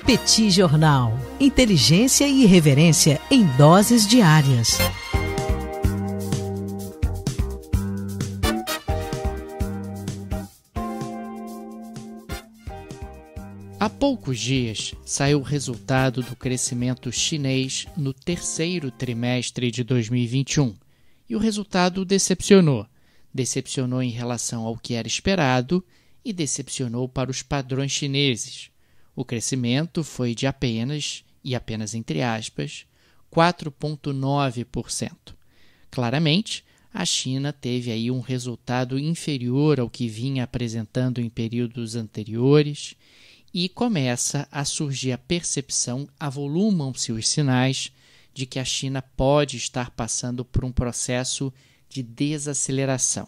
Petit Jornal. Inteligência e irreverência em doses diárias. Há poucos dias saiu o resultado do crescimento chinês no terceiro trimestre de 2021 e o resultado decepcionou. Decepcionou em relação ao que era esperado e decepcionou para os padrões chineses. O crescimento foi de apenas entre aspas, 4,9%. Claramente, a China teve aí um resultado inferior ao que vinha apresentando em períodos anteriores e começa a surgir a percepção, avolumam-se os sinais de que a China pode estar passando por um processo de desaceleração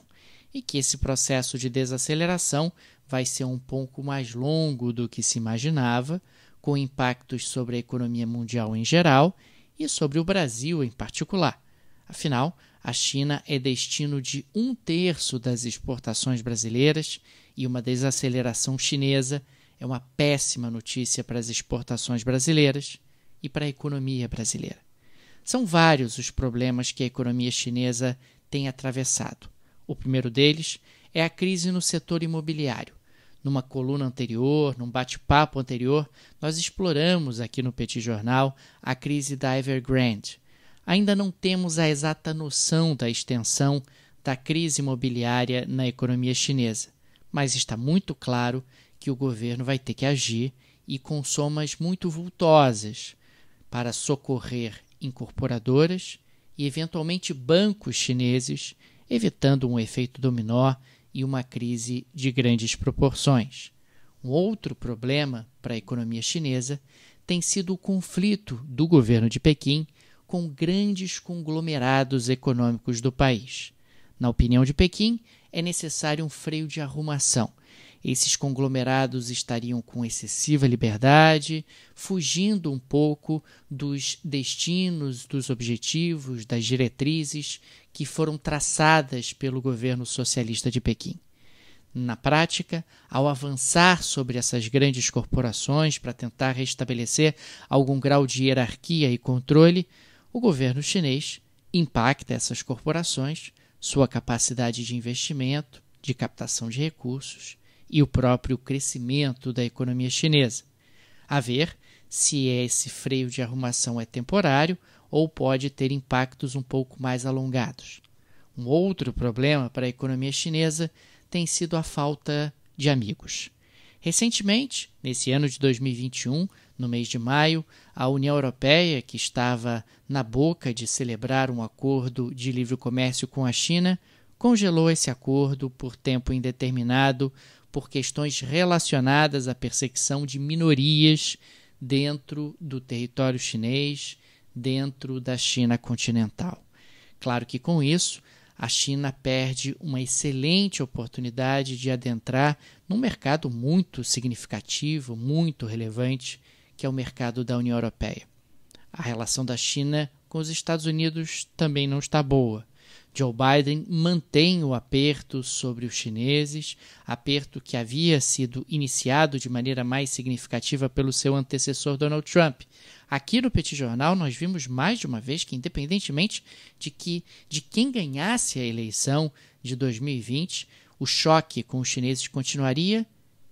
e que esse processo de desaceleração vai ser um pouco mais longo do que se imaginava, com impactos sobre a economia mundial em geral e sobre o Brasil em particular. Afinal, a China é destino de 1/3 das exportações brasileiras e uma desaceleração chinesa é uma péssima notícia para as exportações brasileiras e para a economia brasileira. São vários os problemas que a economia chinesa tem atravessado. O primeiro deles é a crise no setor imobiliário. Numa coluna anterior, num bate-papo anterior, nós exploramos aqui no Petit Jornal a crise da Evergrande. Ainda não temos a exata noção da extensão da crise imobiliária na economia chinesa, mas está muito claro que o governo vai ter que agir e com somas muito vultosas para socorrer incorporadoras e, eventualmente, bancos chineses, evitando um efeito dominó e uma crise de grandes proporções. Um outro problema para a economia chinesa tem sido o conflito do governo de Pequim com grandes conglomerados econômicos do país. Na opinião de Pequim, é necessário um freio de arrumação. Esses conglomerados estariam com excessiva liberdade, fugindo um pouco dos destinos, dos objetivos, das diretrizes que foram traçadas pelo governo socialista de Pequim. Na prática, ao avançar sobre essas grandes corporações para tentar restabelecer algum grau de hierarquia e controle, o governo chinês impacta essas corporações, sua capacidade de investimento, de captação de recursos e o próprio crescimento da economia chinesa. A ver se esse freio de arrumação é temporário ou pode ter impactos um pouco mais alongados. Um outro problema para a economia chinesa tem sido a falta de amigos. Recentemente, nesse ano de 2021, no mês de maio, a União Europeia, que estava na boca de celebrar um acordo de livre comércio com a China, congelou esse acordo por tempo indeterminado por questões relacionadas à perseguição de minorias dentro do território chinês, dentro da China continental. Claro que com isso, a China perde uma excelente oportunidade de adentrar num mercado muito significativo, muito relevante, que é o mercado da União Europeia. A relação da China com os Estados Unidos também não está boa. Joe Biden mantém o aperto sobre os chineses, aperto que havia sido iniciado de maneira mais significativa pelo seu antecessor Donald Trump. Aqui no Petit Jornal nós vimos mais de uma vez que, independentemente de quem ganhasse a eleição de 2020, o choque com os chineses continuaria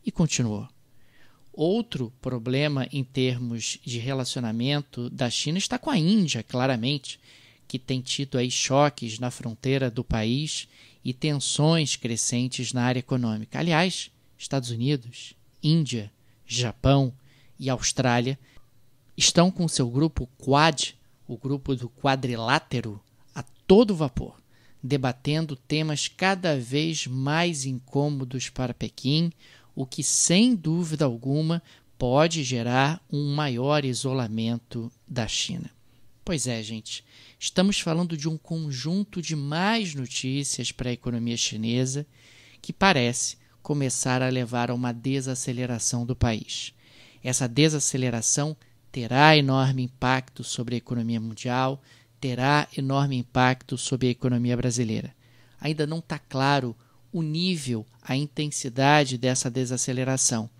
e continuou. Outro problema em termos de relacionamento da China está com a Índia, claramente, que tem tido aí choques na fronteira do país e tensões crescentes na área econômica. Aliás, Estados Unidos, Índia, Japão e Austrália estão com seu grupo Quad, o grupo do quadrilátero, a todo vapor, debatendo temas cada vez mais incômodos para Pequim, o que, sem dúvida alguma, pode gerar um maior isolamento da China. Pois é, gente, estamos falando de um conjunto de más notícias para a economia chinesa que parece começar a levar a uma desaceleração do país. Essa desaceleração terá enorme impacto sobre a economia mundial, terá enorme impacto sobre a economia brasileira. Ainda não está claro o nível, a intensidade dessa desaceleração,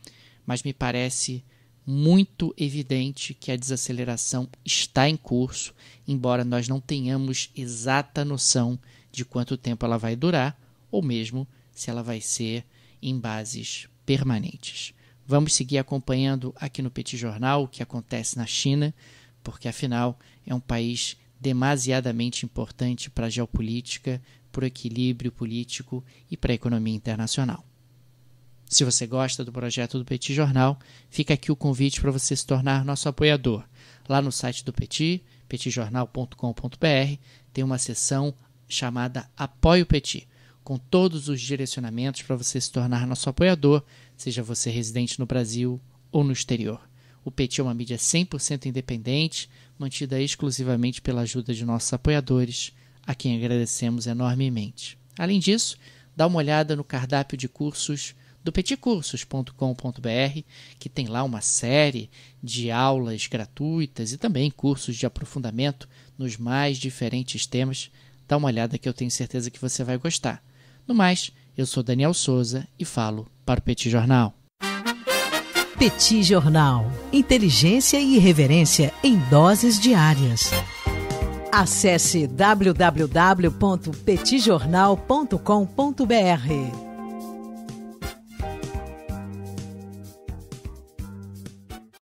mas me parece muito evidente que a desaceleração está em curso, embora nós não tenhamos exata noção de quanto tempo ela vai durar, ou mesmo se ela vai ser em bases permanentes. Vamos seguir acompanhando aqui no Petit Jornal o que acontece na China, porque afinal é um país demasiadamente importante para a geopolítica, para o equilíbrio político e para a economia internacional. Se você gosta do projeto do Petit Jornal, fica aqui o convite para você se tornar nosso apoiador. Lá no site do Petit, petitjornal.com.br, tem uma seção chamada Apoie o Petit, com todos os direcionamentos para você se tornar nosso apoiador, seja você residente no Brasil ou no exterior. O Petit é uma mídia 100% independente, mantida exclusivamente pela ajuda de nossos apoiadores, a quem agradecemos enormemente. Além disso, dá uma olhada no cardápio de cursos do petitcursos.com.br, que tem lá uma série de aulas gratuitas e também cursos de aprofundamento nos mais diferentes temas. Dá uma olhada que eu tenho certeza que você vai gostar. No mais, eu sou Daniel Souza e falo para o Petit Jornal. Petit Jornal. Inteligência e irreverência em doses diárias. Acesse www.petitjornal.com.br.